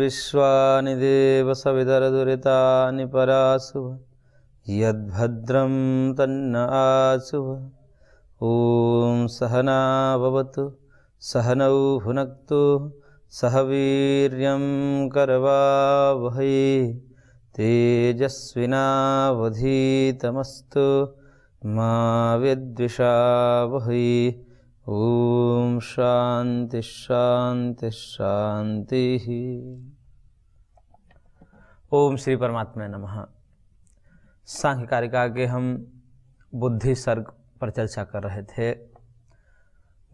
विश्वानि देव सवितरदुरितानि परासुव यद्भद्रं तन्न आसुव। ॐ सहना भवतु सहनौ भुनक्तु सह वीर्यं करवावहै तेजस्विनावधीतमस्तु मा विद्विषावहै। ओम शांति शांति शांति। ओम श्री परमात्मा नमः। सांख्य कारिका के हम बुद्धि सर्ग पर चर्चा कर रहे थे।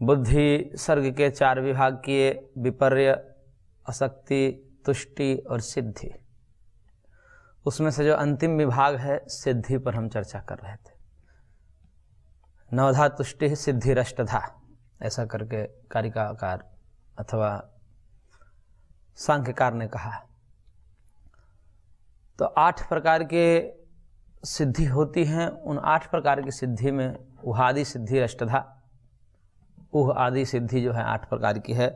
बुद्धि सर्ग के 4 विभाग किए, विपर्य, असक्ति, तुष्टि और सिद्धि। उसमें से जो अंतिम विभाग है सिद्धि पर हम चर्चा कर रहे थे। नवधा तुष्टि सिद्धि रष्टधा, ऐसा करके कारिकाकार अथवा सांख्यकार ने कहा। तो 8 प्रकार के सिद्धि होती हैं। उन 8 प्रकार की सिद्धि में उहादि सिद्धि अष्टधा, उह आदि सिद्धि जो है 8 प्रकार की है,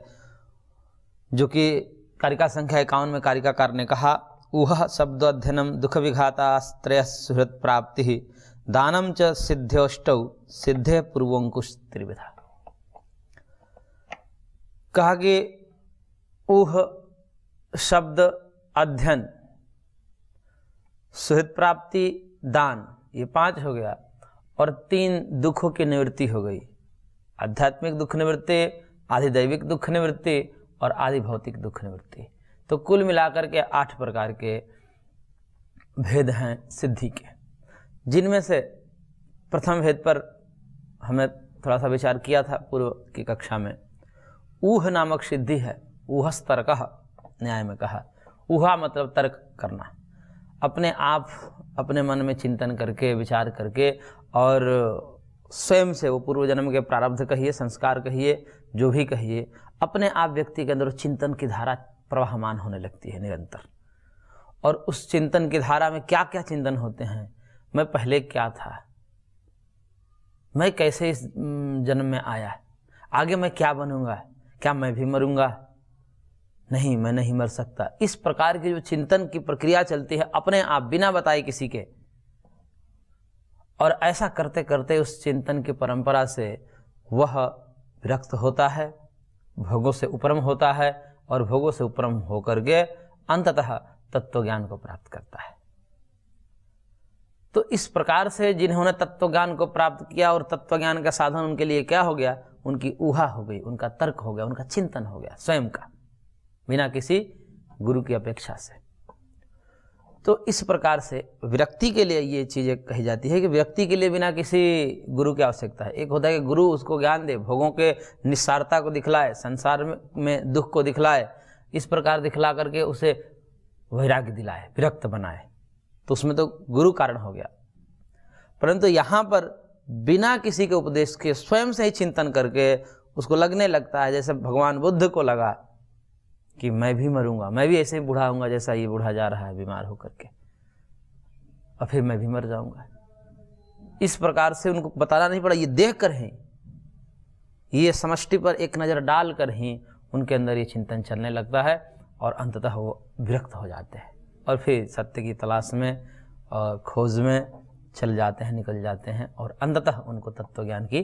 जो कि कारिका संख्या 51 में कारिकाकार ने कहा। उह शब्दोध्ययनम दुख विघातास्त्रय सुहृत प्राप्ति दानम च सिद्ध्योष्टौ सिद्धे पूर्वोंकुश त्रिविधा। कहा कि उह शब्द, अध्ययन, सुहृत प्राप्ति, दान, ये 5 हो गया और 3 दुखों की निवृत्ति हो गई। आध्यात्मिक दुख निवृत्ति, आधिदैविक दुख निवृत्ति और आदि भौतिक दुख निवृत्ति। तो कुल मिलाकर के 8 प्रकार के भेद हैं सिद्धि के, जिनमें से प्रथम भेद पर हमने थोड़ा सा विचार किया था पूर्व की कक्षा में। ऊह नामक सिद्धि है। ऊहस तर्कः, न्याय में कहा। ऊहा मतलब तर्क करना, अपने आप अपने मन में चिंतन करके, विचार करके, और स्वयं से वो पूर्व जन्म के प्रारब्ध कहिए, संस्कार कहिए, जो भी कहिए, अपने आप व्यक्ति के अंदर चिंतन की धारा प्रवाहमान होने लगती है निरंतर। और उस चिंतन की धारा में क्या क्या चिंतन होते हैं। मैं पहले क्या था, मैं कैसे इस जन्म में आया, आगे मैं क्या बनूंगा, क्या मैं भी मरूंगा, नहीं मैं नहीं मर सकता। इस प्रकार की जो चिंतन की प्रक्रिया चलती है अपने आप, बिना बताए किसी के, और ऐसा करते करते उस चिंतन की परंपरा से वह विरक्त होता है, भोगों से उपरम होता है, और भोगों से उपरम होकर के अंततः तत्व ज्ञान को प्राप्त करता है। तो इस प्रकार से जिन्होंने तत्व ज्ञान को प्राप्त किया, और तत्व ज्ञान का साधन उनके लिए क्या हो गया, उनकी ऊहा हो गई, उनका तर्क हो गया, उनका चिंतन हो गया स्वयं का, बिना किसी गुरु की अपेक्षा से। तो इस प्रकार से विरक्ति के लिए ये चीज़ें कही जाती है कि व्यक्ति के लिए बिना किसी गुरु की आवश्यकता है। एक होता है कि गुरु उसको ज्ञान दे, भोगों के निस्सारता को दिखलाए, संसार में दुख को दिखलाए, इस प्रकार दिखला करके उसे वैराग्य दिलाए, विरक्त बनाए, तो उसमें तो गुरु कारण हो गया। परंतु यहाँ पर बिना किसी के उपदेश के स्वयं से ही चिंतन करके उसको लगने लगता है, जैसे भगवान बुद्ध को लगा कि मैं भी मरूंगा, मैं भी ऐसे ही बूढ़ा होऊंगा जैसा ये बूढ़ा जा रहा है बीमार होकर के, और फिर मैं भी मर जाऊंगा। इस प्रकार से उनको बताना नहीं पड़ा, ये देख कर ही, ये समष्टि पर एक नज़र डाल कर ही उनके अंदर ये चिंतन चलने लगता है, और अंततः वो विरक्त हो जाते हैं, और फिर सत्य की तलाश में और खोज में चल जाते हैं, निकल जाते हैं, और अंततः उनको तत्व ज्ञान की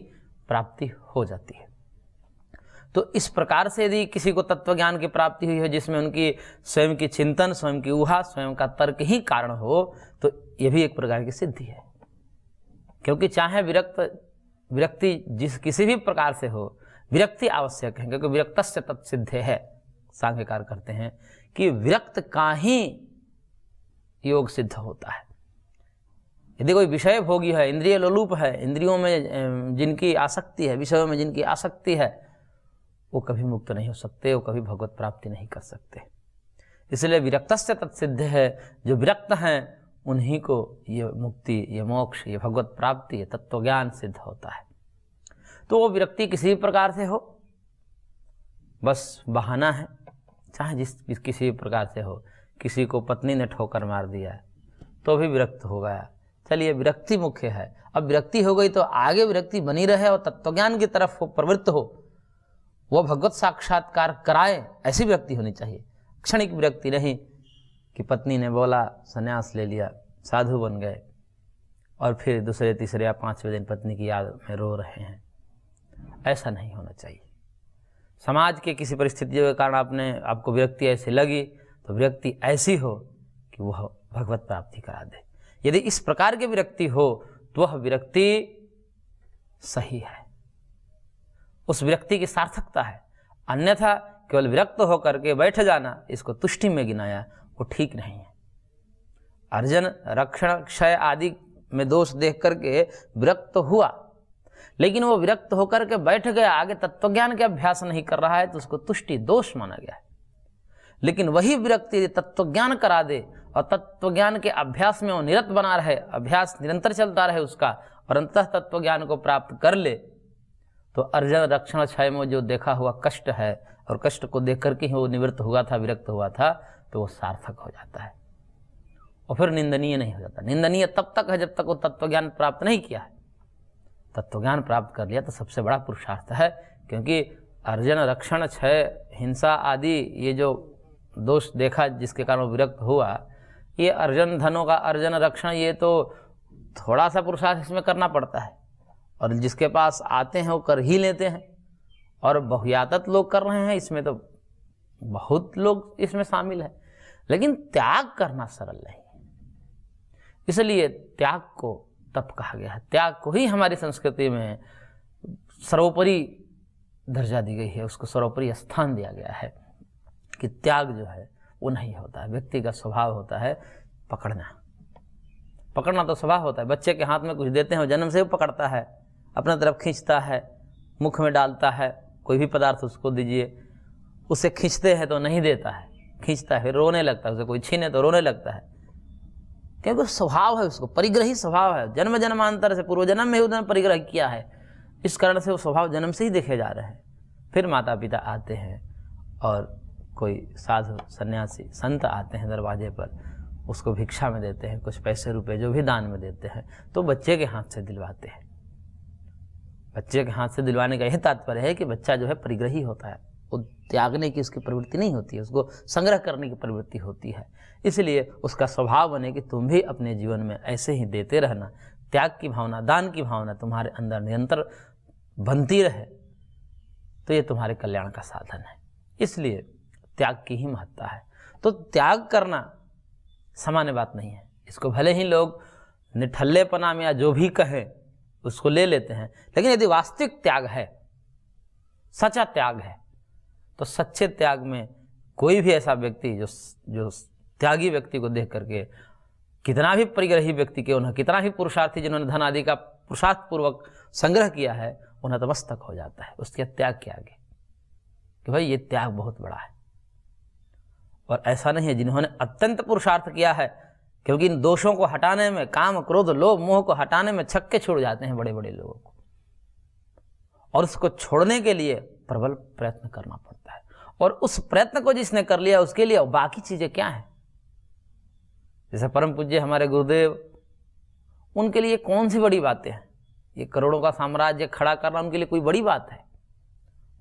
प्राप्ति हो जाती है। तो इस प्रकार से यदि किसी को तत्व ज्ञान की प्राप्ति हुई है, जिसमें उनकी स्वयं की चिंतन, स्वयं की ऊहा, स्वयं का तर्क ही कारण हो, तो यह भी एक प्रकार की सिद्धि है। क्योंकि चाहे विरक्ति जिस किसी भी प्रकार से हो, विरक्ति आवश्यक है, क्योंकि विरक्तस्य तत्सिद्धे है। सांख्यकार करते हैं कि विरक्त का ही योग सिद्ध होता है। यदि कोई विषय भोगी है, इंद्रिय लोलुप है, इंद्रियों में जिनकी आसक्ति है, विषयों में जिनकी आसक्ति है, वो कभी मुक्त नहीं हो सकते, वो कभी भगवत प्राप्ति नहीं कर सकते। इसलिए विरक्तस्य तत्सिद्ध है, जो विरक्त हैं उन्हीं को ये मुक्ति, ये मोक्ष, ये भगवत प्राप्ति, ये तत्व ज्ञान सिद्ध होता है। तो वो विरक्ति किसी भी प्रकार से हो, बस बहाना है, चाहे जिस किसी भी प्रकार से हो। किसी को पत्नी ने ठोकर मार दिया तो भी विरक्त हो गया, चलिए विरक्ति मुख्य है। अब विरक्ति हो गई तो आगे विरक्ति बनी रहे और तत्वज्ञान की तरफ वो प्रवृत्त हो, वो भगवत साक्षात्कार कराए, ऐसी व्यक्ति होनी चाहिए। क्षणिक विरक्ति नहीं कि पत्नी ने बोला संन्यास ले लिया, साधु बन गए और फिर दूसरे तीसरे या 5वें दिन पत्नी की याद में रो रहे हैं। ऐसा नहीं होना चाहिए। समाज के किसी परिस्थितियों के कारण आपको विरक्ति ऐसी लगी तो विरक्ति ऐसी हो कि वह भगवत प्राप्ति करा दे। यदि इस प्रकार की विरक्ति हो तो वह विरक्ति सही है, उस विरक्ति की सार्थकता है। अन्यथा केवल विरक्त होकर के बैठ जाना, इसको तुष्टि में गिनाया, वो ठीक नहीं है। अर्जन रक्षण क्षय आदि में दोष देख करके विरक्त हुआ, लेकिन वो विरक्त होकर के बैठ गया, आगे तत्वज्ञान के अभ्यास नहीं कर रहा है, तो उसको तुष्टि दोष माना गया है। लेकिन वही विरक्ति तत्वज्ञान करा दे और तत्वज्ञान के अभ्यास में वो निरत बना रहे, अभ्यास निरंतर चलता रहे उसका, और अंततः तत्वज्ञान को प्राप्त कर ले, तो अर्जन रक्षण क्षय में जो देखा हुआ कष्ट है, और कष्ट को देख करके ही वो निवृत्त हुआ था, विरक्त हुआ था, तो वो सार्थक हो जाता है और फिर निंदनीय नहीं हो जाता। निंदनीय तब तक है जब तक वो तत्वज्ञान प्राप्त नहीं किया है। तत्वज्ञान प्राप्त कर लिया तो सबसे बड़ा पुरुषार्थ है, क्योंकि अर्जन रक्षण क्षय हिंसा आदि ये जो दोष देखा जिसके कारण वो विरक्त हुआ, ये अर्जन धनों का अर्जन रक्षण, ये तो थोड़ा सा पुरुषार्थ इसमें करना पड़ता है, और जिसके पास आते हैं वो कर ही लेते हैं, और बहुयातत लोग कर रहे हैं, इसमें तो बहुत लोग इसमें शामिल है। लेकिन त्याग करना सरल नहीं, इसलिए त्याग को तप कहा गया है। त्याग को ही हमारी संस्कृति में सर्वोपरि दर्जा दी गई है, उसको सर्वोपरि स्थान दिया गया है कि त्याग जो है वो नहीं होता है। व्यक्ति का स्वभाव होता है पकड़ना, पकड़ना तो स्वभाव होता है। बच्चे के हाथ में कुछ देते हैं, वो जन्म से वो पकड़ता है, अपना तरफ खींचता है, मुख में डालता है, कोई भी पदार्थ उसको दीजिए, उसे खींचते हैं तो नहीं देता है, खींचता है, फिर रोने लगता है, उसे कोई छीने तो रोने लगता है, क्योंकि स्वभाव है, उसको परिग्रही स्वभाव है, जन्म जन्मांतर से, पूर्व जन्म में ही उसने परिग्रह किया है, इस कारण से वो स्वभाव जन्म से ही देखे जा रहे हैं। फिर माता पिता आते हैं और कोई साधु सन्यासी संत आते हैं दरवाजे पर, उसको भिक्षा में देते हैं, कुछ पैसे रुपए जो भी दान में देते हैं, तो बच्चे के हाथ से दिलवाते हैं। बच्चे के हाथ से दिलवाने का यह तात्पर्य है कि बच्चा जो है परिग्रही होता है, वो त्यागने की उसकी प्रवृत्ति नहीं होती है, उसको संग्रह करने की प्रवृत्ति होती है। इसलिए उसका स्वभाव बने कि तुम भी अपने जीवन में ऐसे ही देते रहना, त्याग की भावना, दान की भावना तुम्हारे अंदर निरंतर बनती रहे, तो ये तुम्हारे कल्याण का साधन है। इसलिए त्याग की ही महत्ता है। तो त्याग करना सामान्य बात नहीं है, इसको भले ही लोग निठल्लेपना में या जो भी कहें उसको ले लेते हैं, लेकिन यदि वास्तविक त्याग है, सच्चा त्याग है, तो सच्चे त्याग में कोई भी ऐसा व्यक्ति जो त्यागी व्यक्ति को देख करके, कितना भी परिग्रही व्यक्ति के उन्हें, कितना भी पुरुषार्थी जिन्होंने धन आदि का पुरुषार्थ पूर्वक संग्रह किया है, उन्हें नतमस्तक हो जाता है उसके त्याग के आगे कि भाई ये त्याग बहुत बड़ा है। और ऐसा नहीं है जिन्होंने अत्यंत पुरुषार्थ किया है, क्योंकि इन दोषों को हटाने में, काम क्रोध लोभ मोह को हटाने में छक्के छोड़ जाते हैं बड़े बड़े लोगों को, और उसको छोड़ने के लिए प्रबल प्रयत्न करना पड़ता है। और उस प्रयत्न को जिसने कर लिया उसके लिए बाकी चीजें क्या है, जैसे परम पूज्य हमारे गुरुदेव, उनके लिए कौन सी बड़ी बातें हैं? ये करोड़ों का साम्राज्य खड़ा करना उनके लिए कोई बड़ी बात है?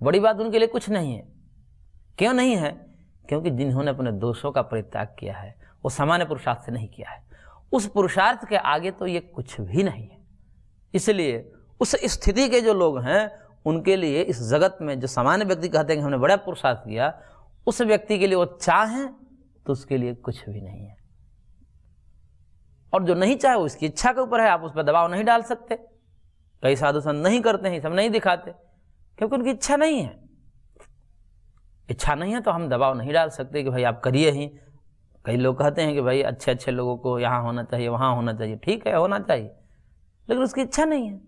बड़ी बात उनके लिए कुछ नहीं है। क्यों नहीं है? क्योंकि जिन्होंने अपने दोषों का परित्याग किया है वो सामान्य पुरुषार्थ से नहीं किया है, उस पुरुषार्थ के आगे तो ये कुछ भी नहीं है। इसलिए उस स्थिति के जो लोग हैं उनके लिए इस जगत में जो सामान्य व्यक्ति कहते हैं कि हमने बड़ा पुरुषार्थ किया, उस व्यक्ति के लिए वो चाहे तो उसके लिए कुछ भी नहीं है, और जो नहीं चाहे उसकी इच्छा के ऊपर है, आप उस पर दबाव नहीं डाल सकते। कई साधु संत नहीं करते हैं, सब नहीं दिखाते, क्योंकि उनकी इच्छा नहीं है। इच्छा नहीं है तो हम दबाव नहीं डाल सकते कि भाई आप करिए ही। कई लोग कहते हैं कि भाई अच्छे अच्छे लोगों को यहाँ होना चाहिए, वहाँ होना चाहिए, ठीक है होना चाहिए, लेकिन उसकी इच्छा नहीं है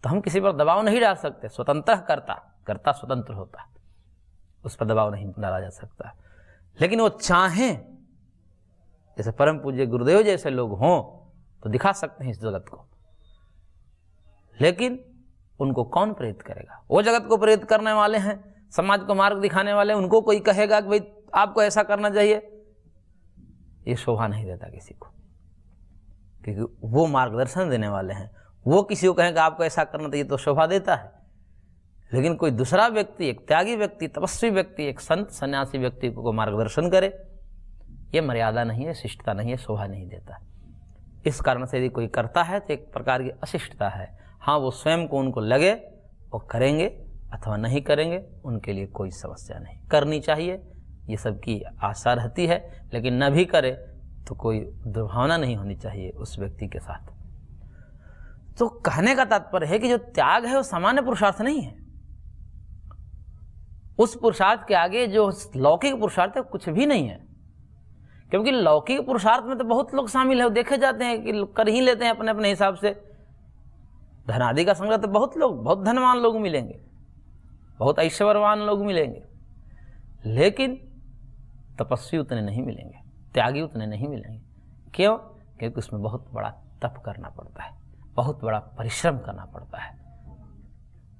तो हम किसी पर दबाव नहीं डाल सकते। स्वतंत्र करता स्वतंत्र होता है, उस पर दबाव नहीं डाला जा सकता। लेकिन वो चाहें, जैसे परम पूज्य गुरुदेव जैसे लोग हों तो दिखा सकते हैं इस जगत को, लेकिन उनको कौन प्रेरित करेगा? वो जगत को प्रेरित करने वाले हैं, समाज को मार्ग दिखाने वाले, उनको कोई कहेगा कि भाई आपको ऐसा करना चाहिए, ये शोभा नहीं देता किसी को, क्योंकि वो मार्गदर्शन देने वाले हैं। वो किसी को कहेगा आपको ऐसा करना चाहिए तो शोभा देता है, लेकिन कोई दूसरा व्यक्ति, एक त्यागी व्यक्ति, तपस्वी व्यक्ति, एक संत सन्यासी व्यक्ति को मार्गदर्शन करे, ये मर्यादा नहीं है, शिष्टता नहीं है, शोभा नहीं देता। इस कारण से यदि कोई करता है तो एक प्रकार की अशिष्टता है। हाँ, वो स्वयं को उनको लगे वो करेंगे अथवा नहीं करेंगे, उनके लिए कोई समस्या नहीं। करनी चाहिए, ये सबकी आशा रहती है, लेकिन न भी करे तो कोई दुर्भावना नहीं होनी चाहिए उस व्यक्ति के साथ। तो कहने का तात्पर्य है कि जो त्याग है वो सामान्य पुरुषार्थ नहीं है। उस पुरुषार्थ के आगे जो लौकिक पुरुषार्थ है कुछ भी नहीं है, क्योंकि लौकिक पुरुषार्थ में तो बहुत लोग शामिल है, देखे जाते हैं कि कर ही लेते हैं अपने अपने हिसाब से। धन आदि का संग्रह तो बहुत लोग, बहुत धनवान लोग मिलेंगे, बहुत ऐश्वर्यवान लोग मिलेंगे, लेकिन तपस्वी उतने नहीं मिलेंगे, त्यागी उतने नहीं मिलेंगे। क्यों? क्योंकि उसमें बहुत बड़ा तप करना पड़ता है, बहुत बड़ा परिश्रम करना पड़ता है।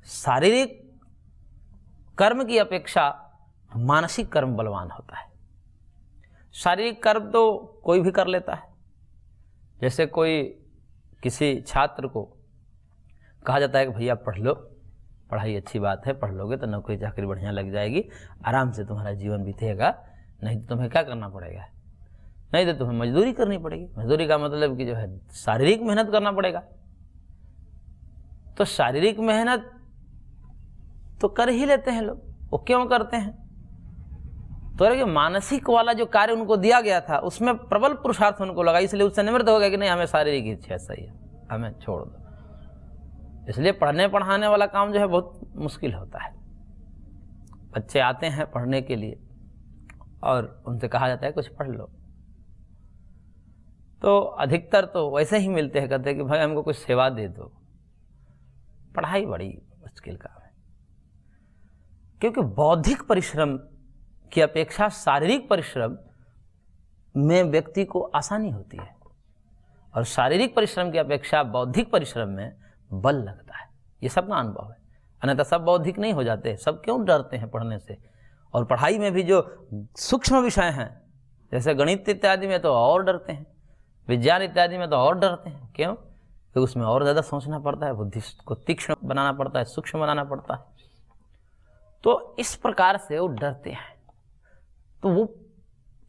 शारीरिक कर्म की अपेक्षा मानसिक कर्म बलवान होता है। शारीरिक कर्म तो कोई भी कर लेता है। जैसे कोई किसी छात्र को कहा जाता है कि भैया पढ़ लो, पढ़ाई अच्छी बात है, पढ़ लोगे तो नौकरी चाकरी बढ़िया लग जाएगी, आराम से तुम्हारा जीवन बीतेगा, नहीं तो तुम्हें क्या करना पड़ेगा, नहीं तो तुम्हें मजदूरी करनी पड़ेगी। मजदूरी का मतलब कि जो है शारीरिक मेहनत करना पड़ेगा। तो शारीरिक मेहनत तो कर ही लेते हैं लोग, वो क्यों करते हैं? तो मानसिक वाला जो कार्य उनको दिया गया था उसमें प्रबल पुरुषार्थ उनको लगा, इसलिए उससे निवृत्त हो गया कि नहीं, हमें शारीरिक इच्छा सही है, हमें छोड़ दो। इसलिए पढ़ने पढ़ाने वाला काम जो है बहुत मुश्किल होता है। बच्चे आते हैं पढ़ने के लिए और उनसे कहा जाता है कुछ पढ़ लो, तो अधिकतर तो वैसे ही मिलते हैं, कहते हैं कि भाई हमको कुछ सेवा दे दो। पढ़ाई बड़ी मुश्किल काम है, क्योंकि बौद्धिक परिश्रम की अपेक्षा शारीरिक परिश्रम में व्यक्ति को आसानी होती है, और शारीरिक परिश्रम की अपेक्षा बौद्धिक परिश्रम में बल लगता है। ये सबका अनुभव है, अन्यथा सब बौद्धिक नहीं हो जाते। सब क्यों डरते हैं पढ़ने से? और पढ़ाई में भी जो सूक्ष्म विषय हैं, जैसे गणित इत्यादि में तो और डरते हैं, विज्ञान इत्यादि में तो और डरते हैं। क्यों? तो उसमें और ज़्यादा सोचना पड़ता है, बुद्धि को तीक्ष्ण बनाना पड़ता है, सूक्ष्म बनाना पड़ता है। तो इस प्रकार से वो डरते हैं। तो वो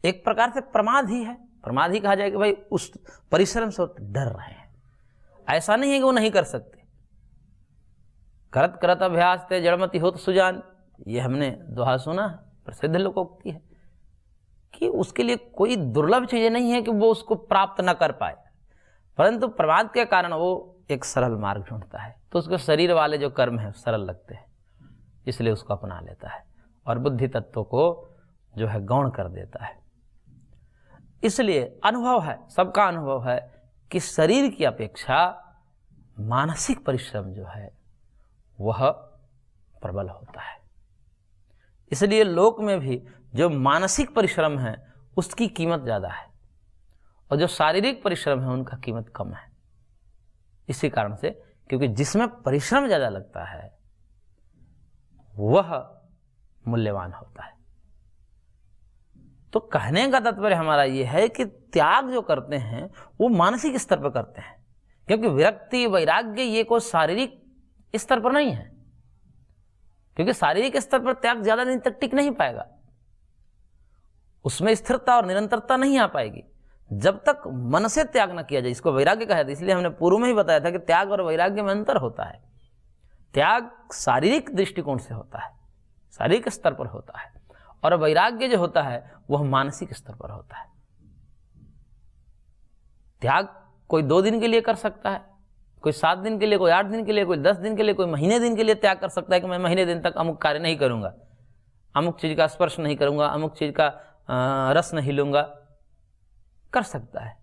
एक प्रकार से प्रमाद ही है, प्रमाद ही कहा जाए कि भाई उस परिश्रम से डर रहे हैं। ऐसा नहीं है कि वो नहीं कर सकते। करत करत अभ्यास ते जड़मति होत सुजान, ये हमने दोहा सुना है, प्रसिद्ध लोकोक्ति है कि उसके लिए कोई दुर्लभ चीजें नहीं है कि वो उसको प्राप्त न कर पाए, परंतु प्रमाद के कारण वो एक सरल मार्ग ढूंढता है। तो उसके शरीर वाले जो कर्म है सरल लगते हैं, इसलिए उसको अपना लेता है और बुद्धि तत्व को जो है गौण कर देता है। इसलिए अनुभव है, सबका अनुभव है कि शरीर की अपेक्षा मानसिक परिश्रम जो है वह प्रबल होता है। इसलिए लोक में भी जो मानसिक परिश्रम है उसकी कीमत ज़्यादा है, और जो शारीरिक परिश्रम है उनका कीमत कम है। इसी कारण से, क्योंकि जिसमें परिश्रम ज़्यादा लगता है वह मूल्यवान होता है। तो कहने का तात्पर्य हमारा यह है कि त्याग जो करते हैं वो मानसिक स्तर पर करते हैं, क्योंकि विरक्ति वैराग्य ये कोई शारीरिक स्तर पर नहीं है। क्योंकि शारीरिक स्तर पर त्याग ज्यादा दिन तक टिक नहीं पाएगा, उसमें स्थिरता और निरंतरता नहीं आ पाएगी जब तक मन से त्याग न किया जाए। इसको वैराग्य कहा जाता है। इसलिए हमने पूर्व में ही बताया था कि त्याग और वैराग्य में अंतर होता है। त्याग शारीरिक दृष्टिकोण से होता है, शारीरिक स्तर पर होता है, और वैराग्य जो होता है वह मानसिक स्तर पर होता है। त्याग कोई 2 दिन के लिए कर सकता है, कोई 7 दिन के लिए, कोई 8 दिन के लिए, कोई 10 दिन के लिए, कोई महीने दिन के लिए त्याग कर सकता है कि मैं महीने दिन तक अमुक कार्य नहीं करूंगा, अमुक चीज का स्पर्श नहीं करूंगा, अमुक चीज का रस नहीं लूंगा, कर सकता है।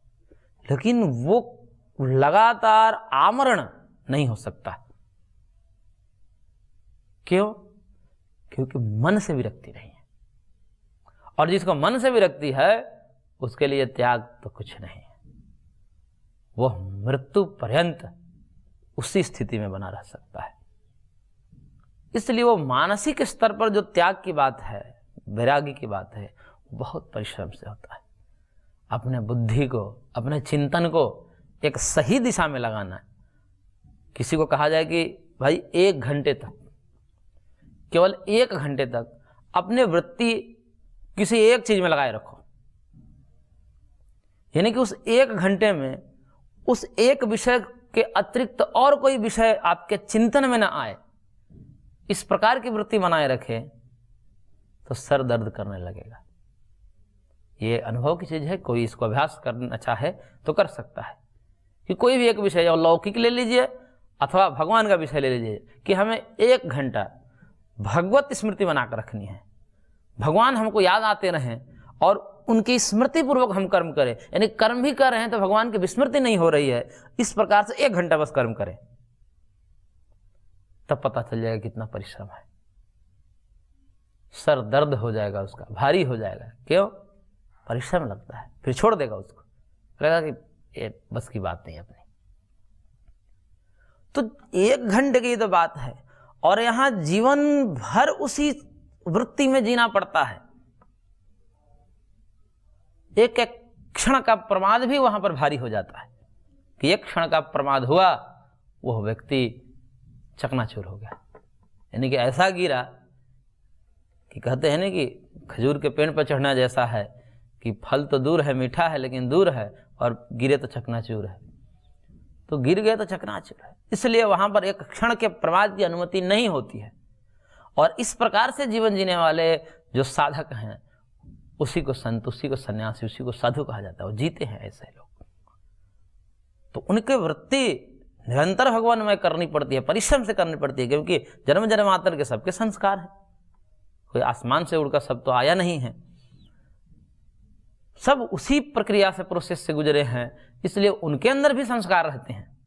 लेकिन वो लगातार आमरण नहीं हो सकता। क्यों? क्योंकि मन से विरक्ति नहीं है, और जिसको मन से विरक्ति है उसके लिए त्याग तो कुछ नहीं है। वह मृत्यु पर्यंत उसी स्थिति में बना रह सकता है। इसलिए वो मानसिक स्तर पर जो त्याग की बात है, वैराग्य की बात है, बहुत परिश्रम से होता है। अपने बुद्धि को, अपने चिंतन को एक सही दिशा में लगाना है। किसी को कहा जाए कि भाई 1 घंटे तक केवल 1 घंटे तक अपने वृत्ति किसी एक चीज में लगाए रखो, यानी कि उस 1 घंटे में उस एक विषय के अतिरिक्त और कोई विषय आपके चिंतन में न आए, इस प्रकार की वृत्ति बनाए रखे तो सर दर्द करने लगेगा। ये अनुभव की चीज है, कोई इसको अभ्यास करना चाहे तो कर सकता है कि कोई भी एक विषय, और लौकिक ले लीजिए अथवा भगवान का विषय ले लीजिए, कि हमें 1 घंटा भगवत स्मृति बनाकर रखनी है, भगवान हमको याद आते रहें और उनकी स्मृति पूर्वक हम कर्म करें। यानी कर्म भी कर रहे हैं तो भगवान की विस्मृति नहीं हो रही है, इस प्रकार से 1 घंटा बस कर्म करें, तब पता चल जाएगा कितना परिश्रम है। सर दर्द हो जाएगा, उसका भारी हो जाएगा। क्यों? परिश्रम लगता है, फिर छोड़ देगा उसको, लगेगा कि ये बस की बात नहीं अपनी। तो 1 घंटे की तो बात है, और यहां जीवन भर उसी वृत्ति में जीना पड़ता है। एक एक क्षण का प्रमाद भी वहां पर भारी हो जाता है कि एक क्षण का प्रमाद हुआ, वह व्यक्ति चकनाचूर हो गया, यानी कि ऐसा गिरा कि कहते हैं ना कि खजूर के पेड़ पर चढ़ना जैसा है कि फल तो दूर है, मीठा है लेकिन दूर है, और गिरे तो चकनाचूर है। तो गिर गए तो चकनाचूर है, इसलिए वहां पर एक क्षण के प्रमाद की अनुमति नहीं होती है। और इस प्रकार से जीवन जीने वाले जो साधक हैं, उसी को संत, उसी को सन्यासी, उसी को साधु कहा जाता है। वो जीते हैं ऐसे लोग। तो उनकी वृत्ति निरंतर भगवानमय करनी पड़ती है, परिश्रम से करनी पड़ती है, क्योंकि जन्म जन्मांतर के सबके संस्कार हैं, कोई आसमान से उड़कर सब तो आया नहीं है, सब उसी प्रक्रिया से, प्रोसेस से गुजरे हैं, इसलिए उनके अंदर भी संस्कार रहते हैं।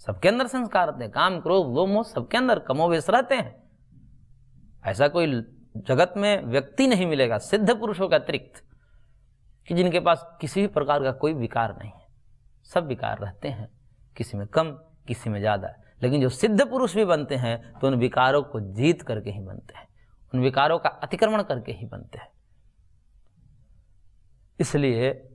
सबके अंदर संस्कार रहते हैं, काम क्रोध लोभ मोह सबके अंदर कमोवेश रहते हैं। ऐसा कोई जगत में व्यक्ति नहीं मिलेगा सिद्ध पुरुषों का अतिरिक्त कि जिनके पास किसी भी प्रकार का कोई विकार नहीं है। सब विकार रहते हैं, किसी में कम, किसी में ज्यादा, लेकिन जो सिद्ध पुरुष भी बनते हैं तो उन विकारों को जीत करके ही बनते हैं, उन विकारों का अतिक्रमण करके ही बनते हैं। इसलिए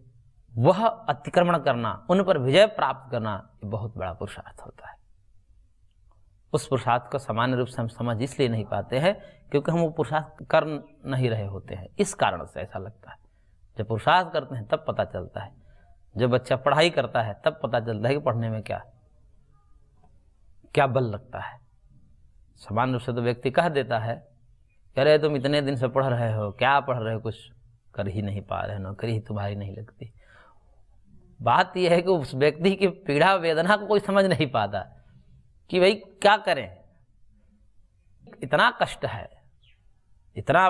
वह अतिक्रमण करना, उन पर विजय प्राप्त करना, ये बहुत बड़ा पुरुषार्थ होता है। उस पुरुषार्थ को सामान्य रूप से हम समझ इसलिए नहीं पाते हैं क्योंकि हम वो पुरुषार्थ कर नहीं रहे होते हैं, इस कारण से ऐसा लगता है। जब पुरुषार्थ करते हैं तब पता चलता है, जब बच्चा पढ़ाई करता है तब पता चलता है कि पढ़ने में क्या बल लगता है। सामान्य रूप से तो व्यक्ति कह देता है, कह रहे तुम इतने दिन से पढ़ रहे हो, क्या पढ़ रहे हो, कुछ कर ही नहीं पा रहे, नौकरी ही तुम्हारी नहीं लगती। बात यह है कि उस व्यक्ति की पीड़ा वेदना को कोई समझ नहीं पाता कि भाई क्या करें, इतना कष्ट है, इतना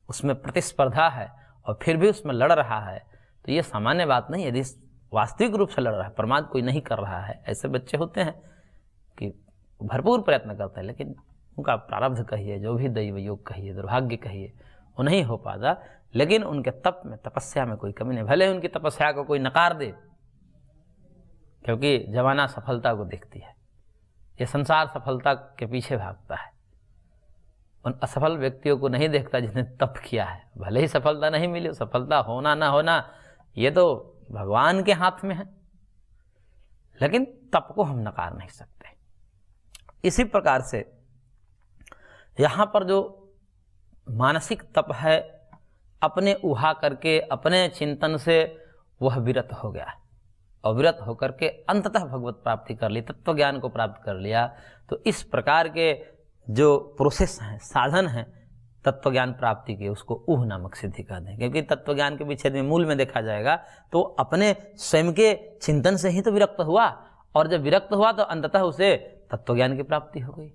उसमें प्रतिस्पर्धा है और फिर भी उसमें लड़ रहा है। तो ये सामान्य बात नहीं, यदि वास्तविक रूप से लड़ रहा है, प्रमाद कोई नहीं कर रहा है। ऐसे बच्चे होते हैं कि भरपूर प्रयत्न करते हैं, लेकिन उनका प्रारब्ध कहिए, जो भी दैव योग कहिए, दुर्भाग्य कहिए, वो नहीं हो पाता। लेकिन उनके तप में, तपस्या में कोई कमी नहीं, भले उनकी तपस्या को कोई नकार दे, क्योंकि जमाना सफलता को देखती है, ये संसार सफलता के पीछे भागता है, उन असफल व्यक्तियों को नहीं देखता जिसने तप किया है। भले ही सफलता नहीं मिली, सफलता होना ना होना ये तो भगवान के हाथ में है, लेकिन तप को हम नकार नहीं सकते। इसी प्रकार से यहां पर जो मानसिक तप है, अपने ऊहा करके, अपने चिंतन से वह विरत हो गया, और विरत होकर के अंततः भगवत प्राप्ति कर ली, तत्व ज्ञान को प्राप्त कर लिया। तो इस प्रकार के जो प्रोसेस हैं, साधन हैं तत्व ज्ञान प्राप्ति के, उसको ऊह नामक सिद्धि कहते हैं। क्योंकि तत्व ज्ञान के विच्छेद में मूल में देखा जाएगा तो अपने स्वयं के चिंतन से ही तो विरक्त हुआ, और जब विरक्त हुआ तो अंततः उसे तत्व ज्ञान की प्राप्ति हो गई।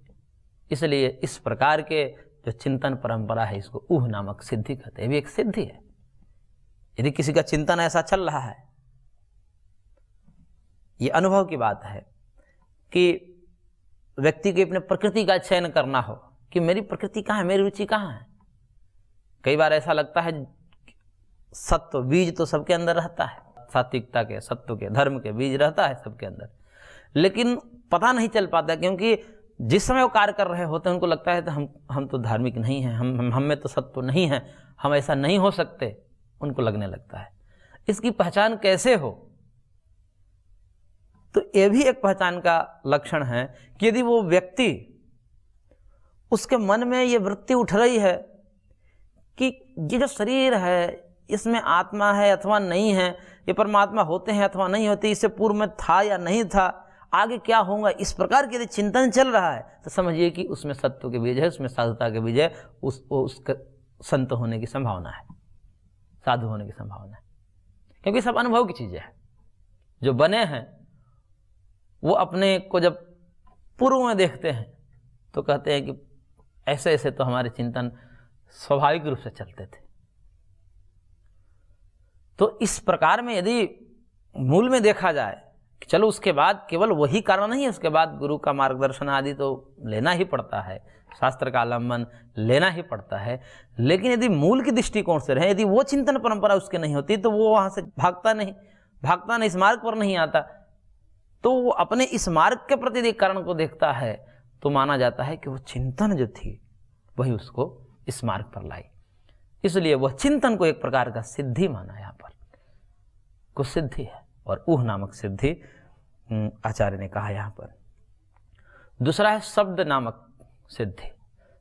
इसलिए इस प्रकार के जो चिंतन परंपरा है, इसको ऊह नामक सिद्धि कहते हैं। ये भी एक सिद्धि है। यदि किसी का चिंतन ऐसा चल रहा है, ये अनुभव की बात है कि व्यक्ति के अपने प्रकृति का चयन करना हो कि मेरी प्रकृति कहाँ है, मेरी रुचि कहाँ है। कई बार ऐसा लगता है सत्व बीज तो सबके अंदर रहता है, सात्विकता के, सत्व के, धर्म के बीज रहता है सबके अंदर, लेकिन पता नहीं चल पाता, क्योंकि जिस समय वो कार्य कर रहे होते हैं उनको लगता है तो हम तो धार्मिक नहीं हैं, हम में तो सत्व नहीं है, हम ऐसा नहीं हो सकते, उनको लगने लगता है। इसकी पहचान कैसे हो? तो ये भी एक पहचान का लक्षण है कि यदि वो व्यक्ति उसके मन में ये वृत्ति उठ रही है कि ये जो शरीर है इसमें आत्मा है अथवा नहीं है, ये परमात्मा होते हैं अथवा नहीं होते, इससे पूर्व में था या नहीं था, आगे क्या होगा, इस प्रकार के यदि चिंतन चल रहा है तो समझिए कि उसमें सत्व के बीज है, उसमें साधुता के बीज है, उसका संत होने की संभावना है, साधु होने की संभावना है। क्योंकि सब अनुभव की चीजें हैं। जो बने हैं वो अपने को जब पूर्व में देखते हैं तो कहते हैं कि ऐसे ऐसे तो हमारे चिंतन स्वाभाविक रूप से चलते थे। तो इस प्रकार में यदि मूल में देखा जाए कि चलो उसके बाद केवल वही कारण नहीं है, उसके बाद गुरु का मार्गदर्शन आदि तो लेना ही पड़ता है, शास्त्र का आलम्बन लेना ही पड़ता है, लेकिन यदि मूल की दृष्टिकोण से रहे, यदि वो चिंतन परंपरा उसके नहीं होती तो वो वहां से भागता नहीं, इस मार्ग पर नहीं आता, तो वो अपने इस मार्ग के प्रति यदि कारण को देखता है तो माना जाता है कि वो चिंतन जो थी वही उसको इस मार्ग पर लाई। इसलिए वह चिंतन को एक प्रकार का सिद्धि माना, यहाँ पर कुछ सिद्धि है, और ऊह नामक सिद्धि आचार्य ने कहा यहाँ पर। दूसरा है शब्द नामक सिद्धि।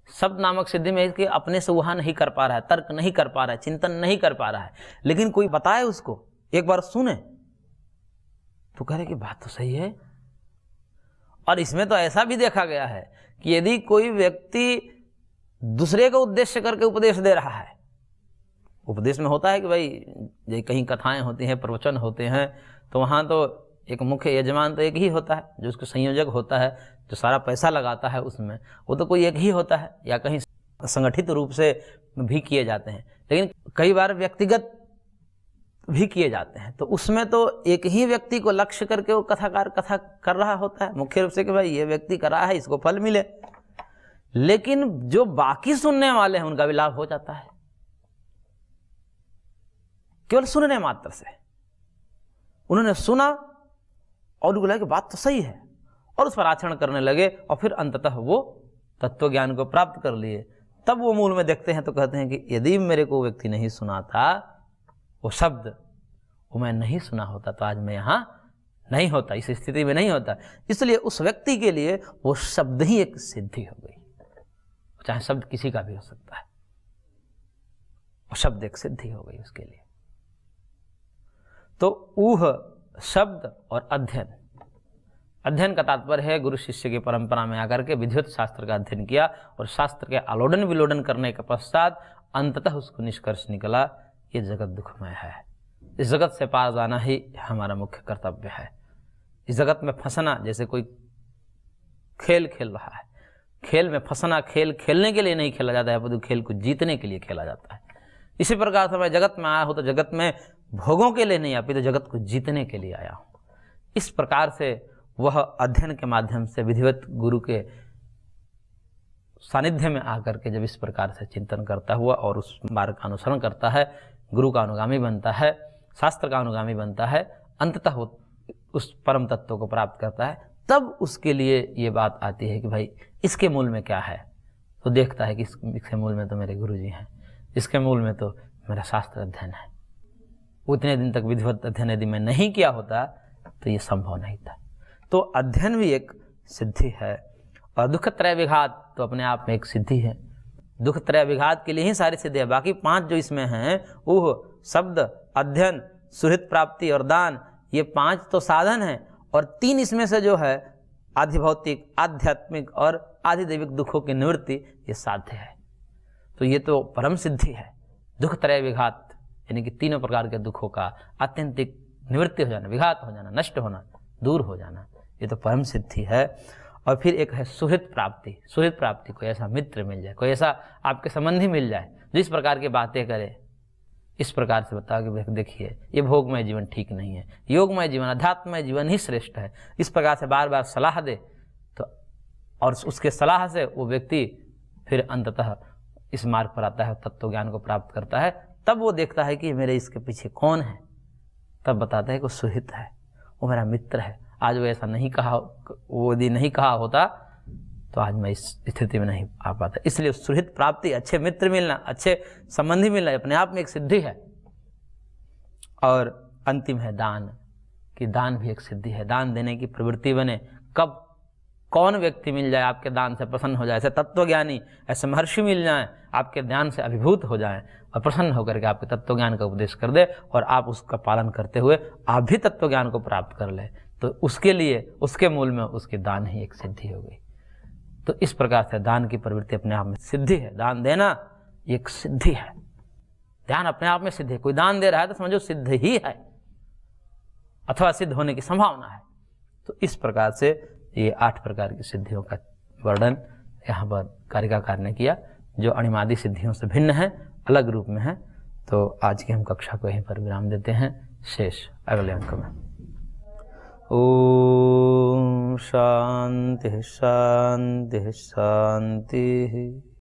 शब्द नामक सिद्धि में कि अपने से वहां नहीं कर पा रहा है, तर्क नहीं कर पा रहा है, चिंतन नहीं कर पा रहा है, लेकिन कोई बताए उसको, एक बार सुने तो कह रहे कि बात तो सही है। और इसमें तो ऐसा भी देखा गया है कि यदि कोई व्यक्ति दूसरे का उद्देश्य करके उपदेश दे रहा है, उपदेश में होता है कि भाई ये कहीं कथाएं होती हैं, प्रवचन होते हैं, तो वहाँ तो एक मुख्य यजमान तो एक ही होता है, जो उसके संयोजक होता है, जो सारा पैसा लगाता है उसमें, वो तो कोई एक ही होता है, या कहीं संगठित रूप से भी किए जाते हैं, लेकिन कई बार व्यक्तिगत भी किए जाते हैं। तो उसमें तो एक ही व्यक्ति को लक्ष्य करके वो कथाकार कथा कर रहा होता है मुख्य रूप से कि भाई ये व्यक्ति कर रहा है, इसको फल मिले, लेकिन जो बाकी सुनने वाले हैं उनका भी लाभ हो जाता है केवल सुनने मात्र से। उन्होंने सुना और उनको लगा कि बात तो सही है, और उस पर आचरण करने लगे, और फिर अंततः वो तत्व ज्ञान को प्राप्त कर लिए। तब वो मूल में देखते हैं तो कहते हैं कि यदि मेरे को व्यक्ति नहीं सुना था, वो शब्द वो मैं नहीं सुना होता तो आज मैं यहाँ नहीं होता, इस स्थिति में नहीं होता। इसलिए उस व्यक्ति के लिए वो शब्द ही एक सिद्धि हो गई, चाहे शब्द किसी का भी हो सकता है, वो शब्द एक सिद्धि हो गई उसके लिए। तो ऊह शब्द और अध्ययन, अध्ययन का तात्पर्य है गुरु शिष्य की परंपरा में आकर के विधिवत शास्त्र का अध्ययन किया, और शास्त्र के आलोडन विलोडन करने के पश्चात अंततः उसको निष्कर्ष निकला ये जगत दुखमय है, इस जगत से पार जाना ही हमारा मुख्य कर्तव्य है। इस जगत में फंसना, जैसे कोई खेल खेल रहा है, खेल में फंसना खेल खेलने के लिए नहीं खेला जाता है, परंतु खेल को जीतने के लिए खेला जाता है। इसी प्रकार से मैं जगत में आया हूं तो जगत में भोगों के लिए नहीं आया, तो जगत को जीतने के लिए आया हूं। इस प्रकार से वह अध्ययन के माध्यम से विधिवत गुरु के सानिध्य में आकर के जब इस प्रकार से चिंतन करता हुआ और उस मार्ग का अनुसरण करता है, गुरु का अनुगामी बनता है, शास्त्र का अनुगामी बनता है, अंततः वो उस परम तत्व को प्राप्त करता है, तब उसके लिए ये बात आती है कि भाई इसके मूल में क्या है। तो देखता है कि इसके मूल में तो मेरे गुरुजी हैं, इसके मूल में तो मेरा शास्त्र अध्ययन है। उतने दिन तक विधिवत अध्ययन यदि मैं नहीं किया होता तो ये संभव नहीं था। तो अध्ययन भी एक सिद्धि है, और दुख त्रय विघात तो अपने आप में एक सिद्धि है। दुख त्रय विघात के लिए ही सारी सिद्धि है। बाकी 5 जो इसमें हैं, ऊह शब्द, अध्ययन, सुहृत प्राप्ति और दान, ये 5 तो साधन हैं, और 3 इसमें से जो है आधिभौतिक, आध्यात्मिक और आधिदैविक दुखों की निवृत्ति, ये साध्य है। तो ये तो परम सिद्धि है। दुख त्रय विघात यानी कि 3 प्रकार के दुखों का आत्यंतिक निवृत्ति हो जाना, विघात हो जाना, नष्ट होना, दूर हो जाना, ये तो परम सिद्धि है। और फिर एक है सुहृत प्राप्ति। सुहृत प्राप्ति, कोई ऐसा मित्र मिल जाए, कोई ऐसा आपके संबंधी मिल जाए जो इस प्रकार की बातें करे, इस प्रकार से बता कि देखिए ये भोगमय जीवन ठीक नहीं है, योगमय जीवन, अध्यात्ममय जीवन ही श्रेष्ठ है, इस प्रकार से बार बार सलाह दे, तो और उसके सलाह से वो व्यक्ति फिर अंततः इस मार्ग पर आता है, तत्व ज्ञान को प्राप्त करता है। तब वो देखता है कि मेरे इसके पीछे कौन है, तब बताता है कि वो सुहित है, वो मेरा मित्र है। आज वो ऐसा नहीं कहा, वो यदि नहीं कहा होता तो आज मैं इस स्थिति में नहीं आ पाता। इसलिए सुहृत प्राप्ति, अच्छे मित्र मिलना, अच्छे संबंधी मिलना अपने आप में एक सिद्धि है। और अंतिम है दान, कि दान भी एक सिद्धि है। दान देने की प्रवृत्ति बने, कब कौन व्यक्ति मिल जाए आपके दान से प्रसन्न हो जाए, ऐसे तत्वज्ञानी, ऐसे महर्षि मिल जाएं, आपके ध्यान से अभिभूत हो जाएं और प्रसन्न होकर के आपके तत्वज्ञान का उपदेश कर दे और आप उसका पालन करते हुए आप भी तत्वज्ञान को प्राप्त कर ले, तो उसके लिए उसके मूल में उसके दान ही एक सिद्धि हो गई। तो इस प्रकार से दान की प्रवृत्ति अपने आप में सिद्धि है। दान देना एक सिद्धि है, ध्यान अपने आप में सिद्धि है। कोई दान दे रहा है तो समझो सिद्ध ही है अथवा सिद्ध होने की संभावना है। तो इस प्रकार से ये 8 प्रकार की सिद्धियों का वर्णन यहाँ पर कारिकाकार ने किया, जो अणिमादि सिद्धियों से भिन्न है, अलग रूप में है। तो आज की हम कक्षा को यहीं पर विराम देते हैं, शेष अगले अंक में। ओम शांति शांति शांति।